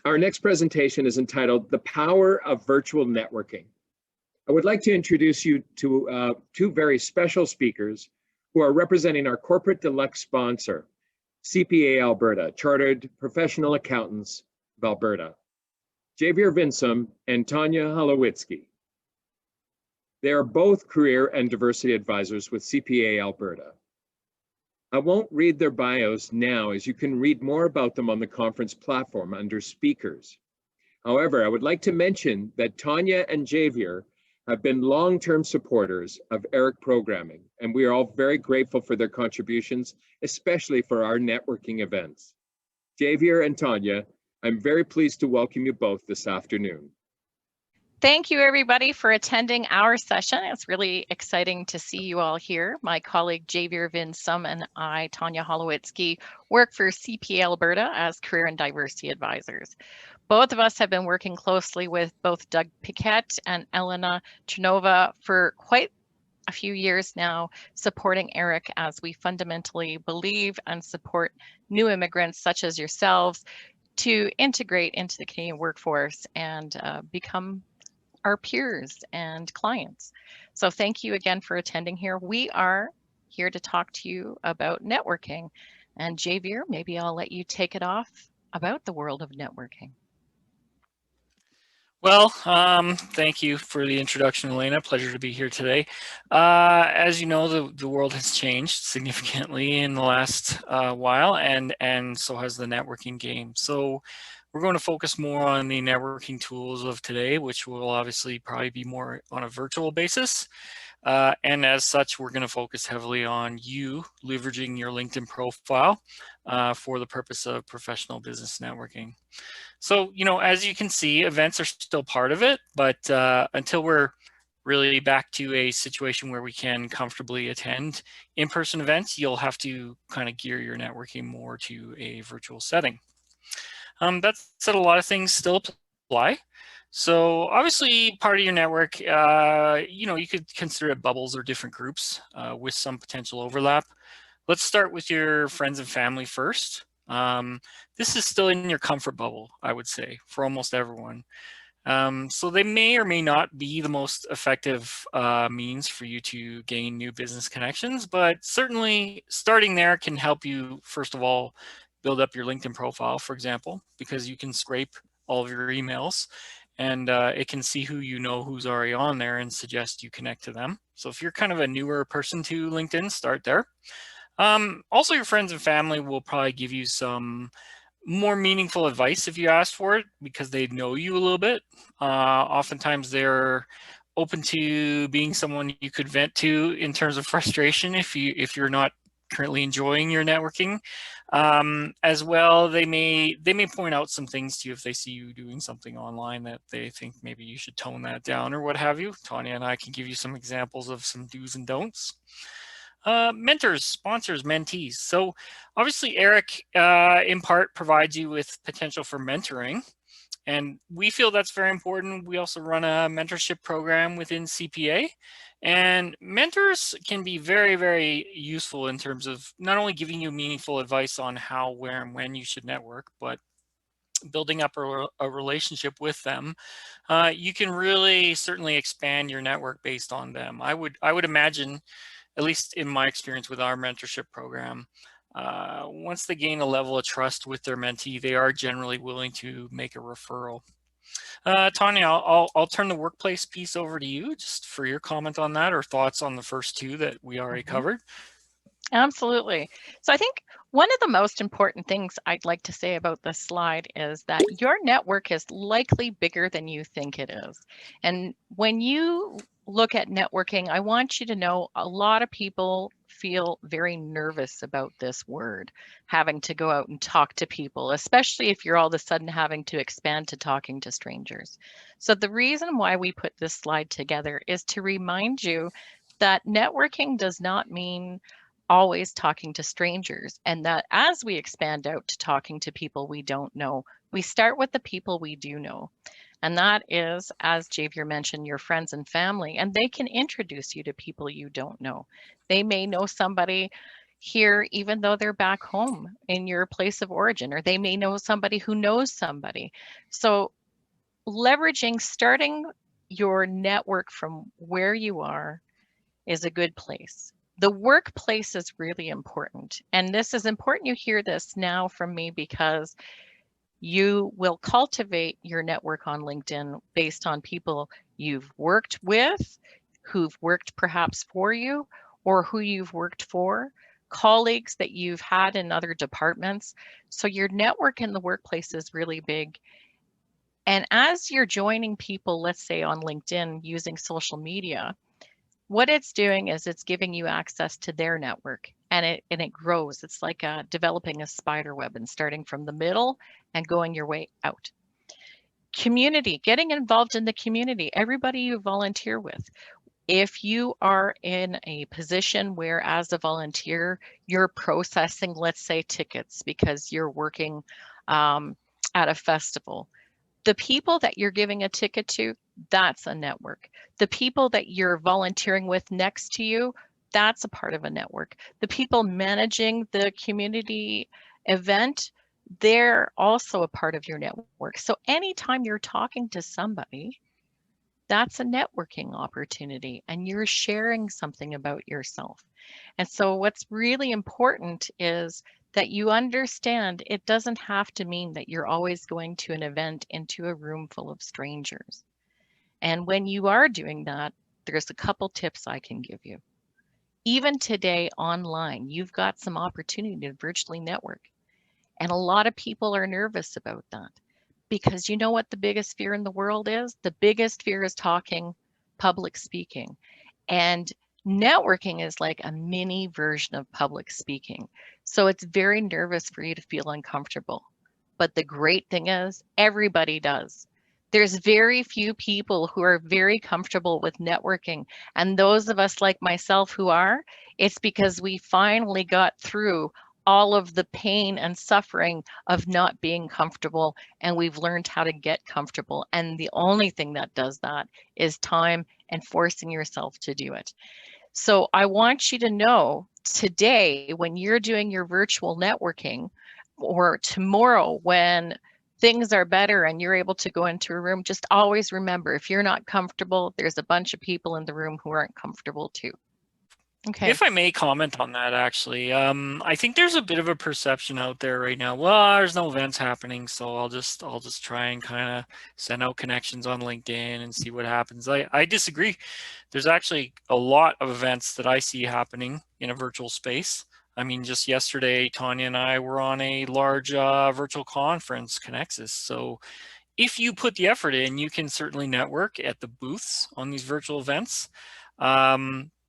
Our next presentation is entitled The Power of Virtual Networking. I would like to introduce you to two very special speakers who are representing our corporate deluxe sponsor, CPA Alberta, Chartered Professional Accountants of Alberta, Javier Vinsome and Tonya Holowitski. They are both career and diversity advisors with CPA Alberta. I won't read their bios now, as you can read more about them on the conference platform under speakers. However, I would like to mention that Tonya and Javier have been long-term supporters of ERIC programming, and we are all very grateful for their contributions, especially for our networking events. Javier and Tonya, I'm very pleased to welcome you both this afternoon. Thank you, everybody, for attending our session. It's really exciting to see you all here. My colleague Javier Vinsome and I, Tonya Holowitski, work for CPA Alberta as career and diversity advisors. Both of us have been working closely with both Doug Piquet and Elena Trinova for quite a few years now, supporting ERIC as we fundamentally believe and support new immigrants such as yourselves to integrate into the Canadian workforce and become our peers and clients. So thank you again for attending here. We are here to talk to you about networking. And Javier, maybe I'll let you take it off about the world of networking. Well, thank you for the introduction, Elena. Pleasure to be here today. As you know, the world has changed significantly in the last while, and so has the networking game. So we're going to focus more on the networking tools of today, which will obviously probably be more on a virtual basis. And as such, we're going to focus heavily on you leveraging your LinkedIn profile for the purpose of professional business networking. So, you know, as you can see, events are still part of it, but until we're really back to a situation where we can comfortably attend in-person events, you'll have to kind of gear your networking more to a virtual setting. That said, a lot of things still apply. So obviously part of your network, you know, you could consider it bubbles or different groups with some potential overlap. Let's start with your friends and family first. This is still in your comfort bubble, I would say, for almost everyone. So they may or may not be the most effective means for you to gain new business connections, but certainly starting there can help you, first of all, build up your LinkedIn profile, for example, because you can scrape all of your emails and it can see who you know who's already on there and suggest you connect to them. So if you're kind of a newer person to LinkedIn, start there. Also, your friends and family will probably give you some more meaningful advice if you ask for it because they know you a little bit. Oftentimes they're open to being someone you could vent to in terms of frustration if you're not currently enjoying your networking. As well, they may point out some things to you if they see you doing something online that they think maybe you should tone that down or what have you. Tonya and I can give you some examples of some do's and don'ts. Mentors, sponsors, mentees. So obviously ERIC in part provides you with potential for mentoring, and we feel that's very important. We also run a mentorship program within CPA, and mentors can be very, very useful in terms of not only giving you meaningful advice on how, where, and when you should network, but building up a relationship with them. You can really certainly expand your network based on them. I would imagine, at least in my experience with our mentorship program, once they gain a level of trust with their mentee, they are generally willing to make a referral. Tonya, I'll turn the workplace piece over to you just for your comment on that or thoughts on the first two that we already covered. Absolutely. So I think one of the most important things I'd like to say about this slide is that your network is likely bigger than you think it is. And when you look at networking, I want you to know a lot of people feel very nervous about this word, having to go out and talk to people, especially if you're all of a sudden having to expand to talking to strangers. So the reason why we put this slide together is to remind you that networking does not mean always talking to strangers, and that as we expand out to talking to people we don't know, we start with the people we do know. And that is, as Javier mentioned, your friends and family, and they can introduce you to people you don't know. They may know somebody here, even though they're back home in your place of origin, or they may know somebody who knows somebody. So leveraging, starting your network from where you are is a good place. The workplace is really important. And this is important you hear this now from me, because you will cultivate your network on LinkedIn based on people you've worked with, who've worked perhaps for you, or who you've worked for, colleagues that you've had in other departments. So your network in the workplace is really big. And as you're joining people, let's say on LinkedIn using social media, what it's doing is it's giving you access to their network, and it grows. It's like developing a spider web and starting from the middle and going your way out. Community, getting involved in the community, everybody you volunteer with. If you are in a position where as a volunteer, you're processing, let's say, tickets because you're working at a festival, the people that you're giving a ticket to, that's a network. The people that you're volunteering with next to you, that's a part of a network. The people managing the community event, they're also a part of your network. So anytime you're talking to somebody, that's a networking opportunity, and you're sharing something about yourself. And so what's really important is that you understand it doesn't have to mean that you're always going to an event into a room full of strangers. And when you are doing that, there's a couple tips I can give you. Even today online, you've got some opportunity to virtually network. And a lot of people are nervous about that, because you know what the biggest fear in the world is? The biggest fear is talking, public speaking. And networking is like a mini version of public speaking. So it's very nervous for you to feel uncomfortable. But the great thing is everybody does. There's very few people who are very comfortable with networking. And those of us like myself who are, it's because we finally got through all of the pain and suffering of not being comfortable, and we've learned how to get comfortable. And the only thing that does that is time and forcing yourself to do it. So I want you to know today, when you're doing your virtual networking, or tomorrow when things are better and you're able to go into a room, just always remember, if you're not comfortable, there's a bunch of people in the room who aren't comfortable too. Okay. If I may comment on that, actually, I think there's a bit of a perception out there right now. Well, there's no events happening, so I'll just try and kind of send out connections on LinkedIn and see what happens. I disagree. There's actually a lot of events that I see happening in a virtual space. I mean, just yesterday, Tonya and I were on a large virtual conference, Connexus. So if you put the effort in, you can certainly network at the booths on these virtual events.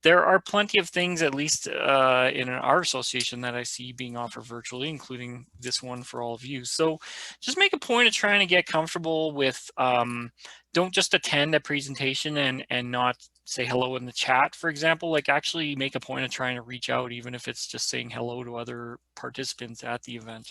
There are plenty of things, at least in our association, that I see being offered virtually, including this one for all of you. So just make a point of trying to get comfortable with, don't just attend a presentation and not say hello in the chat, for example. Like, actually make a point of trying to reach out, even if it's just saying hello to other participants at the event.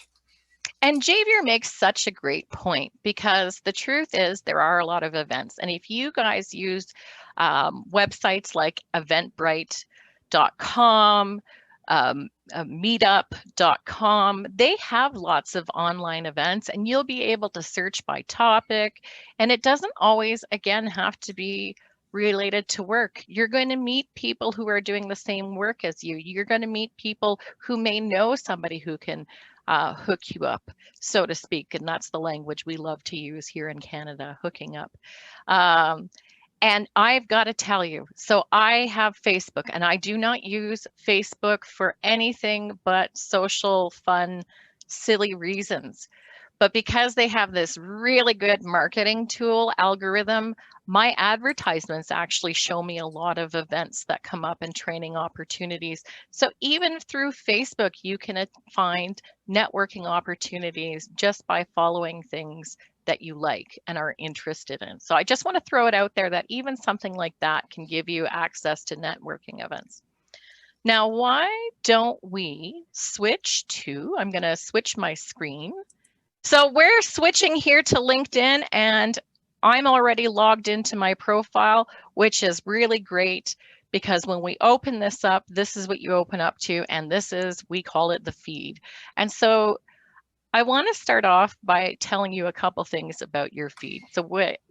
And Javier makes such a great point, because the truth is there are a lot of events. And if you guys use websites like eventbrite.com, meetup.com, they have lots of online events, and you'll be able to search by topic. And it doesn't always, again, have to be related to work. You're going to meet people who are doing the same work as you. You're going to meet people who may know somebody who can hook you up, so to speak. And that's the language we love to use here in Canada, hooking up. And I've got to tell you, so I have Facebook, and I do not use Facebook for anything but social, fun, silly reasons. But because they have this really good marketing tool algorithm, my advertisements actually show me a lot of events that come up and training opportunities. So even through Facebook, you can find networking opportunities just by following things that you like and are interested in. So I just want to throw it out there that even something like that can give you access to networking events. Now, why don't we switch to, I'm going to switch my screen. So we're switching here to LinkedIn, and I'm already logged into my profile, which is really great because when we open this up, this is what you open up to, and this is, we call it the feed. And so I want to start off by telling you a couple things about your feed. So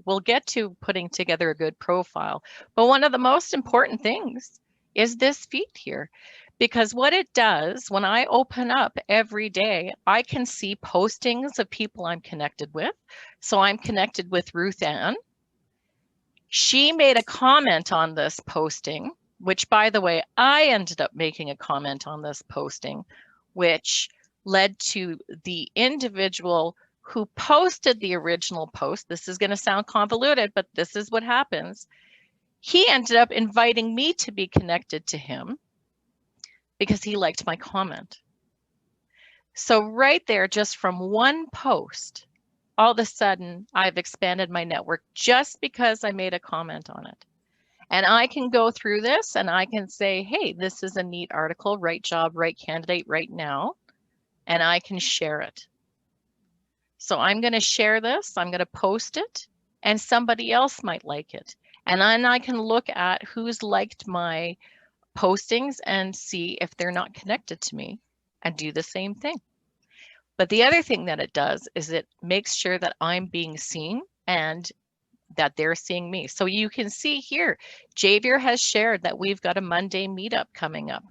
we'll get to putting together a good profile, but one of the most important things is this feed here, because what it does when I open up every day, I can see postings of people I'm connected with. So I'm connected with Ruth Ann. She made a comment on this posting, which, by the way, I ended up making a comment on this posting, which led to the individual who posted the original post. This is going to sound convoluted, but this is what happens. He ended up inviting me to be connected to him because he liked my comment. So right there, just from one post, all of a sudden I've expanded my network just because I made a comment on it. And I can go through this and I can say, hey, this is a neat article, right job, right candidate, right now. And I can share it. So I'm going to share this, I'm going to post it, and somebody else might like it. And then I can look at who's liked my postings and see if they're not connected to me and do the same thing. But the other thing that it does is it makes sure that I'm being seen and that they're seeing me. So you can see here, Javier has shared that we've got a Monday meetup coming up.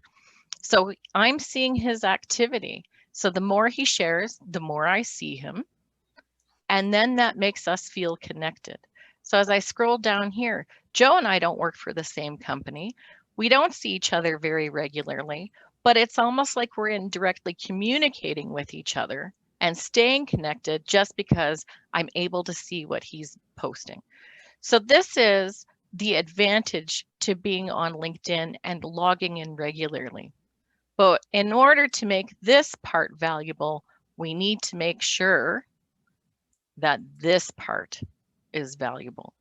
So I'm seeing his activity. So the more he shares, the more I see him. And then that makes us feel connected. So as I scroll down here, Joe and I don't work for the same company. We don't see each other very regularly, but it's almost like we're indirectly communicating with each other and staying connected just because I'm able to see what he's posting. So this is the advantage to being on LinkedIn and logging in regularly. But in order to make this part valuable, we need to make sure that this part is valuable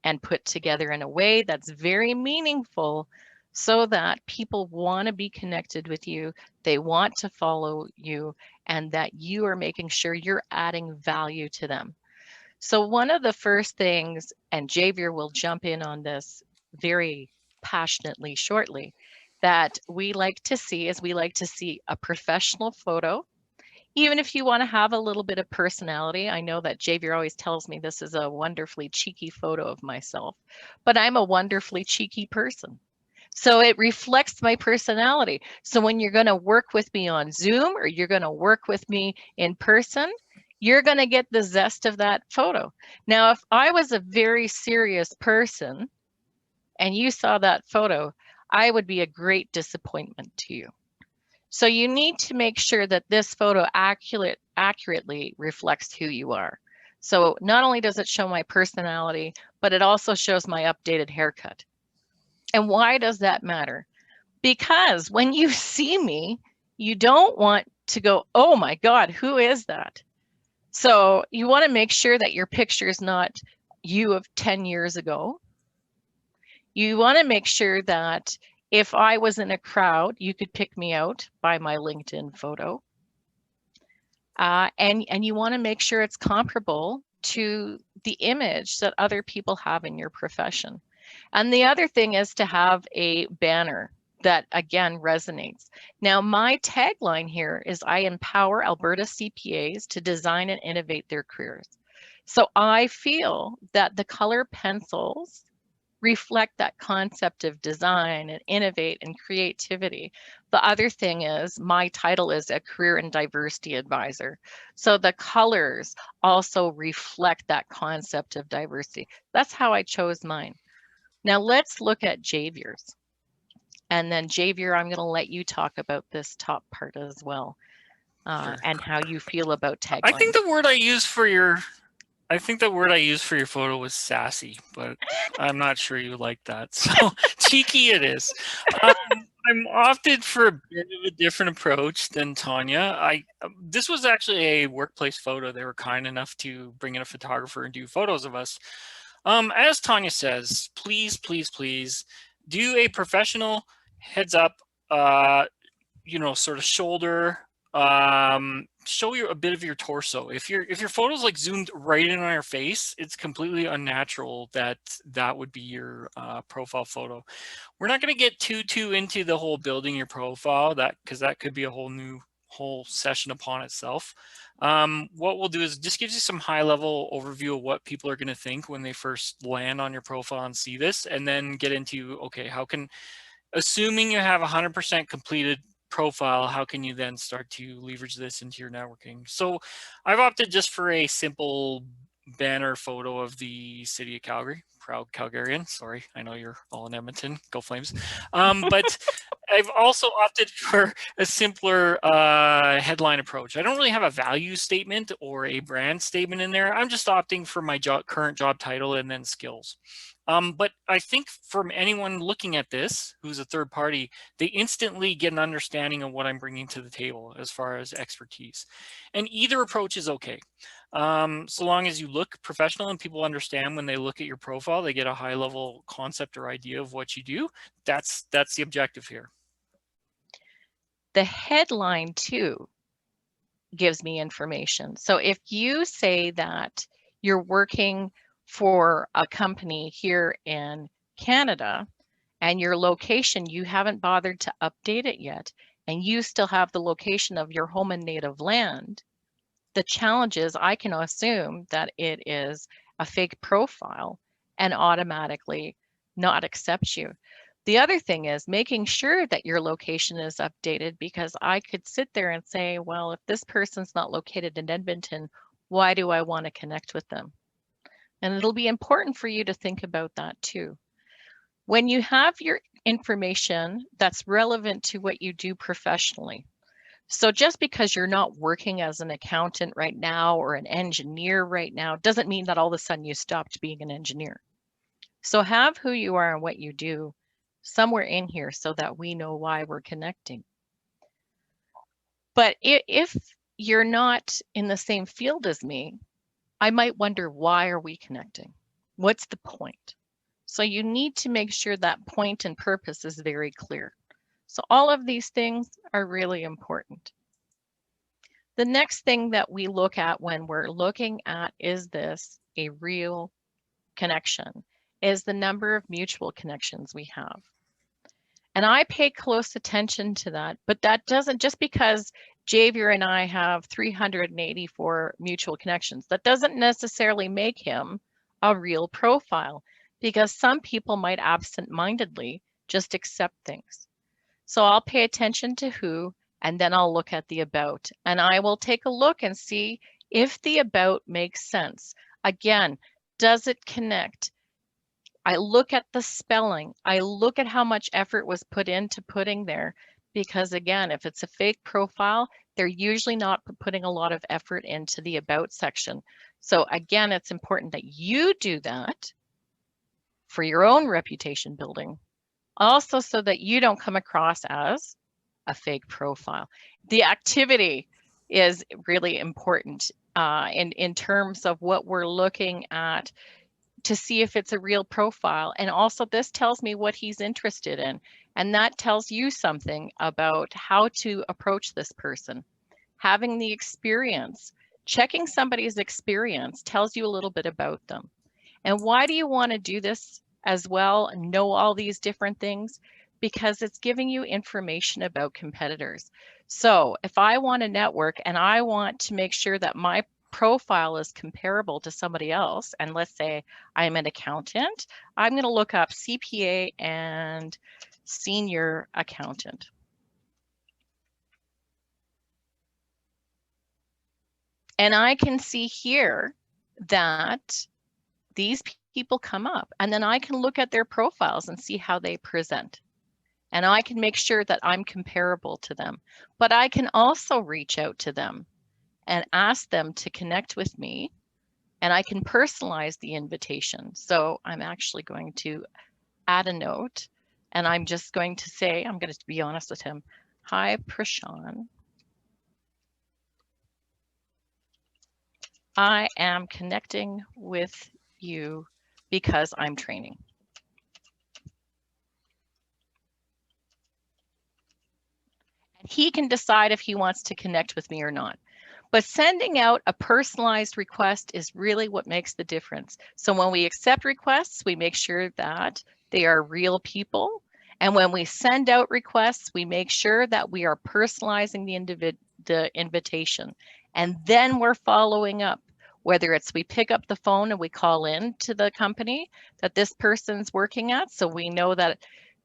and put together in a way that's very meaningful so that people want to be connected with you, they want to follow you, and that you are making sure you're adding value to them. So one of the first things, and Javier will jump in on this very passionately shortly, that we like to see is we like to see a professional photo. Even if you want to have a little bit of personality, I know that Javier always tells me this is a wonderfully cheeky photo of myself, but I'm a wonderfully cheeky person. So it reflects my personality. So when you're going to work with me on Zoom or you're going to work with me in person, you're going to get the zest of that photo. Now, if I was a very serious person and you saw that photo, I would be a great disappointment to you. So you need to make sure that this photo accurately reflects who you are. So not only does it show my personality, but it also shows my updated haircut. And why does that matter? Because when you see me, you don't want to go, oh my God, who is that? So you want to make sure that your picture is not you of 10 years ago. You want to make sure that if I was in a crowd, you could pick me out by my LinkedIn photo. And you want to make sure it's comparable to the image that other people have in your profession. And the other thing is to have a banner that, again, resonates. Now, my tagline here is I empower Alberta CPAs to design and innovate their careers. So I feel that the color pencils reflect that concept of design and innovate and creativity. The other thing is my title is a career and diversity advisor. So the colors also reflect that concept of diversity. That's how I chose mine. Now let's look at Javier's. And then Javier, I'm going to let you talk about this top part as well, Sure. and how you feel about taglines. I think the word I used for your photo was sassy, but I'm not sure you like that. So cheeky it is. I'm opted for a bit of a different approach than Tonya. This was actually a workplace photo. They were kind enough to bring in a photographer and do photos of us. As Tonya says, please, please, please do a professional heads up, sort of shoulder show you a bit of your torso. If your photo's like zoomed right in on your face, it's completely unnatural that that would be your profile photo. We're not going to get too into the whole building your profile, because that could be a whole session upon itself. What we'll do is just gives you some high level overview of what people are going to think when they first land on your profile and see this, and then get into, okay, how can, assuming you have 100% completed profile, how can you then start to leverage this into your networking? So I've opted just for a simple banner photo of the city of Calgary. Proud Calgarian. Sorry, I know you're all in Edmonton. Go Flames. But I've also opted for a simpler headline approach. I don't really have a value statement or a brand statement in there. I'm just opting for my current job title and then skills. But I think from anyone looking at this, who's a third party, they instantly get an understanding of what I'm bringing to the table as far as expertise. And either approach is okay. So long as you look professional and people understand when they look at your profile, they get a high level concept or idea of what you do. That's the objective here. The headline too gives me information. So if you say that you're working for a company here in Canada and your location, you haven't bothered to update it yet, and you still have the location of your home and native land, the challenge is I can assume that it is a fake profile and automatically not accept you. The other thing is making sure that your location is updated, because I could sit there and say, well, if this person's not located in Edmonton, why do I want to connect with them? And it'll be important for you to think about that too. When you have your information that's relevant to what you do professionally. So just because you're not working as an accountant right now or an engineer right now doesn't mean that all of a sudden you stopped being an engineer. So have who you are and what you do somewhere in here so that we know why we're connecting. But if you're not in the same field as me, I might wonder, why are we connecting? What's the point? So you need to make sure that point and purpose is very clear. So all of these things are really important. The next thing that we look at when we're looking at, is this a real connection, is the number of mutual connections we have. And I pay close attention to that, but that doesn't, just because Javier and I have 384 mutual connections, that doesn't necessarily make him a real profile, because some people might absent-mindedly just accept things. So I'll pay attention to who, and then I'll look at the about, and I will take a look and see if the about makes sense. Again, does it connect? I look at the spelling. I look at how much effort was put into putting there, because again, if it's a fake profile, they're usually not putting a lot of effort into the about section. So again, it's important that you do that for your own reputation building, also so that you don't come across as a fake profile. The activity is really important in terms of what we're looking at to see if it's a real profile. And also this tells me what he's interested in. And that tells you something about how to approach this person. Having the experience, checking somebody's experience tells you a little bit about them. And why do you want to do this as well and know all these different things? Because it's giving you information about competitors. So if I want to network and I want to make sure that my profile is comparable to somebody else, and let's say I'm an accountant, I'm going to look up CPA and senior accountant. And I can see here that these people come up, and then I can look at their profiles and see how they present. And I can make sure that I'm comparable to them. But I can also reach out to them and ask them to connect with me, and I can personalize the invitation. So I'm actually going to add a note, and I'm just going to say, I'm going to be honest with him. Hi, Prashan. I am connecting with you because I'm training. He can decide if he wants to connect with me or not. But sending out a personalized request is really what makes the difference. So when we accept requests, we make sure that they are real people. And when we send out requests, we make sure that we are personalizing the invitation. And then we're following up, whether it's we pick up the phone and we call in to the company that this person's working at. So we know that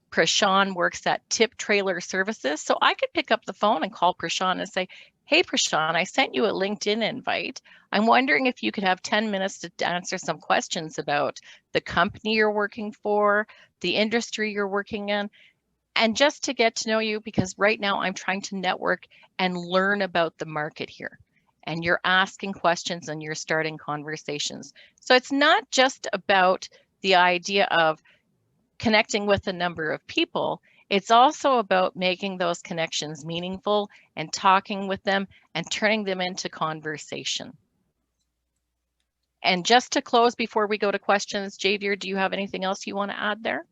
Prashan works at Tip Trailer Services. So I could pick up the phone and call Prashan and say, hey, Prashan, I sent you a LinkedIn invite. I'm wondering if you could have 10 minutes to answer some questions about the company you're working for, the industry you're working in, and just to get to know you, because right now I'm trying to network and learn about the market here. And you're asking questions and you're starting conversations. So it's not just about the idea of connecting with a number of people. It's also about making those connections meaningful and talking with them and turning them into conversation. And just to close before we go to questions, Javier, do you have anything else you want to add there?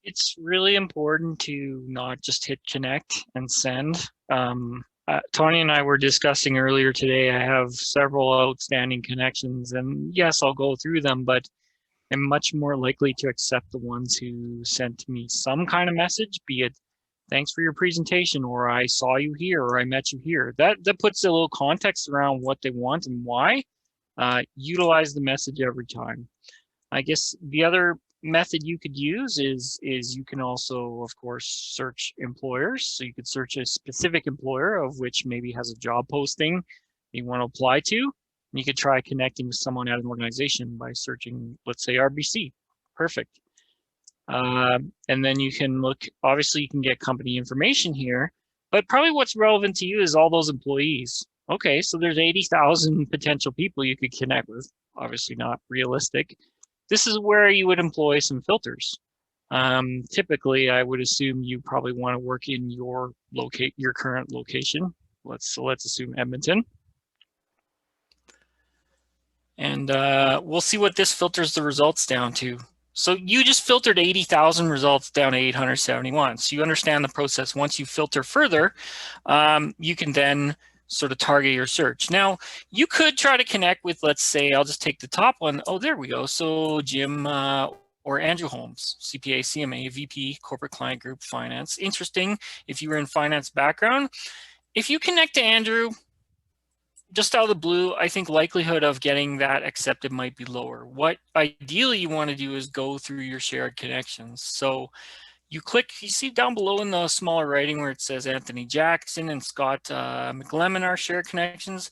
It's really important to not just hit connect and send. Tonya and I were discussing earlier today, I have several outstanding connections, and yes, I'll go through them, but I'm much more likely to accept the ones who sent me some kind of message, be it thanks for your presentation, or I saw you here, or I met you here. That puts a little context around what they want and why. Utilize the message every time. I guess the other method you could use is you can also, of course, search employers. So you could search a specific employer of which maybe has a job posting you want to apply to. You could try connecting with someone at an organization by searching, let's say, RBC. Perfect. And then you can look, obviously you can get company information here, but probably what's relevant to you is all those employees. Okay, so there's 80,000 potential people you could connect with. Obviously not realistic. This is where you would employ some filters. Typically, I would assume you probably want to work in your current location. Let's assume Edmonton. And we'll see what this filters the results down to. So you just filtered 80,000 results down to 871. So you understand the process. Once you filter further, you can then sort of target your search. Now, you could try to connect with, let's say, I'll just take the top one. Oh, there we go. So Jim or Andrew Holmes, CPA, CMA, VP, Corporate Client Group, Finance. Interesting if you were in finance background. If you connect to Andrew, just out of the blue, I think likelihood of getting that accepted might be lower. What ideally you want to do is go through your shared connections. So you click, you see down below in the smaller writing where it says Anthony Jackson and Scott McLemmon are shared connections.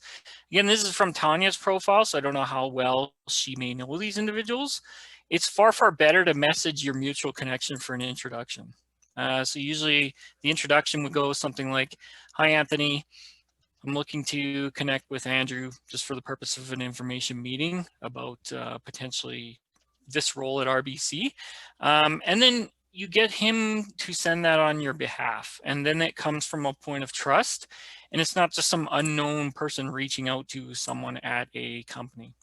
Again, this is from Tonya's profile, so I don't know how well she may know these individuals. It's far, far better to message your mutual connection for an introduction. So usually the introduction would go something like, hi, Anthony. I'm looking to connect with Andrew just for the purpose of an information meeting about potentially this role at RBC. And then you get him to send that on your behalf. And then it comes from a point of trust. And it's not just some unknown person reaching out to someone at a company.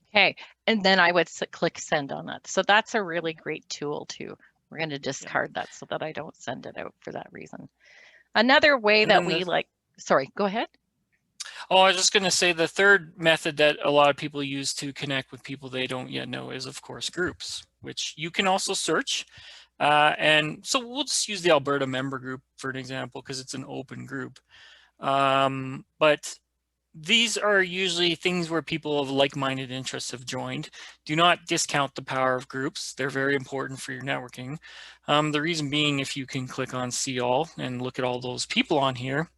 Okay, and then I would click send on that. So that's a really great tool too. We're going to discard that so that I don't send it out for that reason. Another way that we sorry, go ahead. Oh, I was just going to say the third method that a lot of people use to connect with people they don't yet know is, of course, groups, which you can also search. And so we'll just use the Alberta member group for an example, because it's an open group. But these are usually things where people of like-minded interests have joined. Do not discount the power of groups. They're very important for your networking. The reason being, if you can click on see all and look at all those people on here,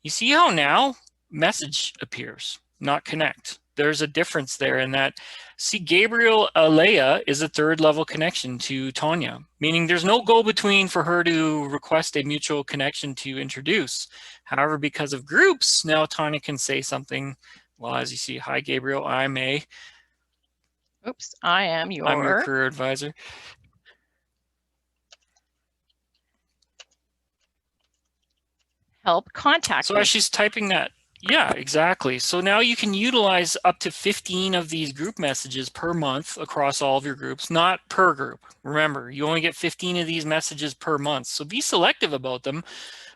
you see how now message appears, not connect. There's a difference there in that, see, Gabriel Alea is a third level connection to Tonya, meaning there's no go-between for her to request a mutual connection to introduce. However, because of groups, now Tonya can say something, well, as you see, hi, Gabriel, I'm your career advisor. Help contact So as she's typing that, Yeah, exactly. So now you can utilize up to 15 of these group messages per month across all of your groups, not per group. Remember, you only get 15 of these messages per month. So be selective about them,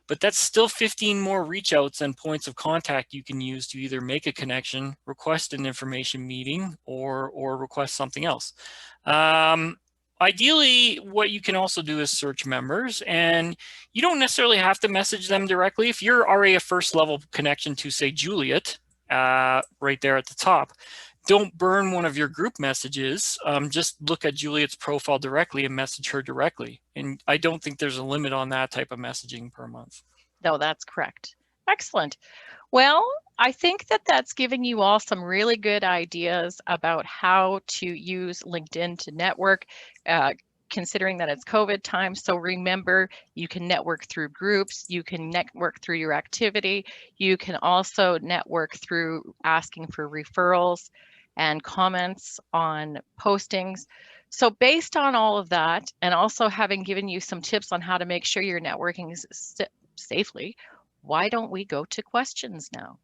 but that's still 15 more reach outs and points of contact you can use to either make a connection, request an information meeting, or request something else. Ideally, what you can also do is search members, and you don't necessarily have to message them directly. If you're already a first level connection to, say, Juliet, right there at the top, don't burn one of your group messages. Just look at Juliet's profile directly and message her directly. And I don't think there's a limit on that type of messaging per month. No, that's correct. Excellent. Well, I think that that's giving you all some really good ideas about how to use LinkedIn to network, considering that it's COVID time. So remember, you can network through groups, you can network through your activity, you can also network through asking for referrals and comments on postings. So based on all of that, and also having given you some tips on how to make sure your networking is safely, why don't we go to questions now?